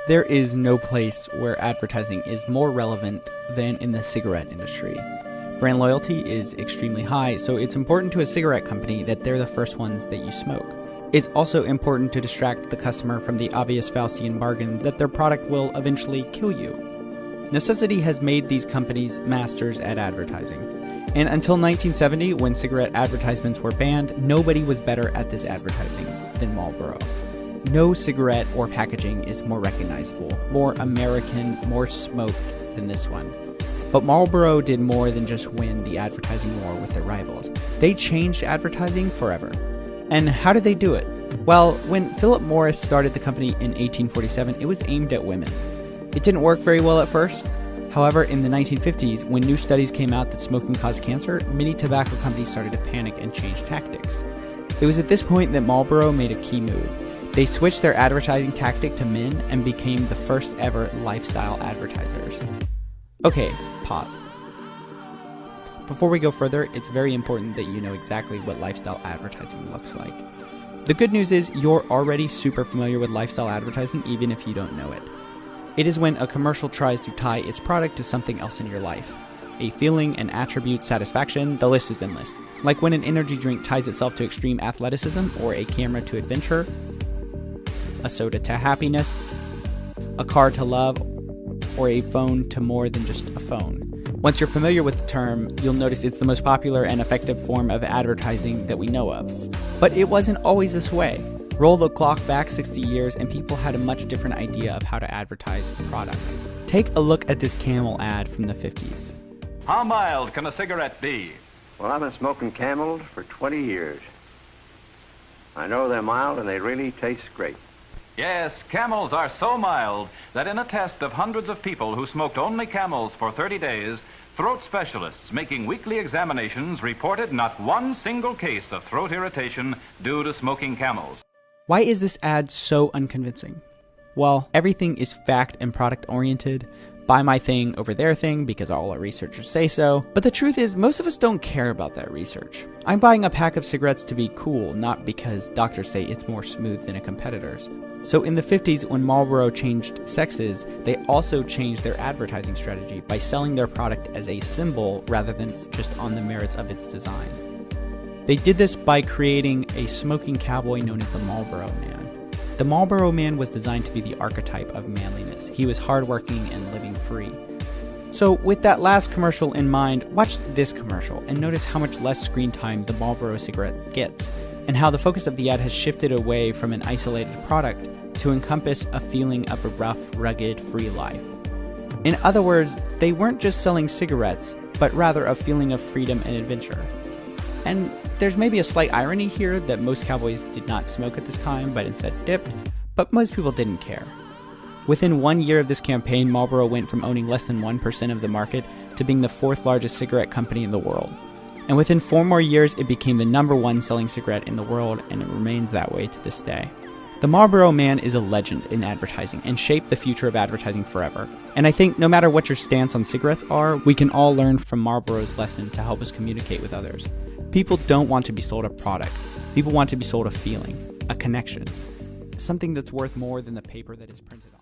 There is no place where advertising is more relevant than in the cigarette industry. Brand loyalty is extremely high, so it's important to a cigarette company that they're the first ones that you smoke. It's also important to distract the customer from the obvious Faustian bargain that their product will eventually kill you. Necessity has made these companies masters at advertising. And until 1970, when cigarette advertisements were banned, nobody was better at this advertising than Marlboro. No cigarette or packaging is more recognizable, more American, more smoked than this one. But Marlboro did more than just win the advertising war with their rivals. They changed advertising forever. And how did they do it? Well, when Philip Morris started the company in 1847, it was aimed at women. It didn't work very well at first. However, in the 1950s, when new studies came out that smoking caused cancer, many tobacco companies started to panic and change tactics. It was at this point that Marlboro made a key move. They switched their advertising tactic to men and became the first ever lifestyle advertisers. Okay, pause. Before we go further, it's very important that you know exactly what lifestyle advertising looks like. The good news is you're already super familiar with lifestyle advertising even if you don't know it. It is when a commercial tries to tie its product to something else in your life. A feeling, an attribute, satisfaction, the list is endless. Like when an energy drink ties itself to extreme athleticism, or a camera to adventure, a soda to happiness, a car to love, or a phone to more than just a phone. Once you're familiar with the term, you'll notice it's the most popular and effective form of advertising that we know of. But it wasn't always this way. Roll the clock back 60 years and people had a much different idea of how to advertise products. Take a look at this Camel ad from the 50s. How mild can a cigarette be? Well, I've been smoking Camels for 20 years. I know they're mild and they really taste great. Yes, Camels are so mild that in a test of hundreds of people who smoked only Camels for 30 days, throat specialists making weekly examinations reported not one single case of throat irritation due to smoking Camels. Why is this ad so unconvincing? Well, everything is fact and product oriented. Buy my thing over their thing because all our researchers say so. But the truth is, most of us don't care about that research. I'm buying a pack of cigarettes to be cool, not because doctors say it's more smooth than a competitor's. So in the 50s, when Marlboro changed sexes, they also changed their advertising strategy by selling their product as a symbol rather than just on the merits of its design. They did this by creating a smoking cowboy known as the Marlboro Man. The Marlboro Man was designed to be the archetype of manliness. He was hardworking and living free. So with that last commercial in mind, watch this commercial and notice how much less screen time the Marlboro cigarette gets, and how the focus of the ad has shifted away from an isolated product to encompass a feeling of a rough, rugged, free life. In other words, they weren't just selling cigarettes, but rather a feeling of freedom and adventure. And there's maybe a slight irony here that most cowboys did not smoke at this time, but instead dipped, but most people didn't care. Within 1 year of this campaign, Marlboro went from owning less than 1% of the market to being the fourth largest cigarette company in the world. And within 4 more years, it became the #1 selling cigarette in the world, and it remains that way to this day. The Marlboro Man is a legend in advertising and shaped the future of advertising forever. And I think no matter what your stance on cigarettes are, we can all learn from Marlboro's lesson to help us communicate with others. People don't want to be sold a product. People want to be sold a feeling, a connection, something that's worth more than the paper that is printed on.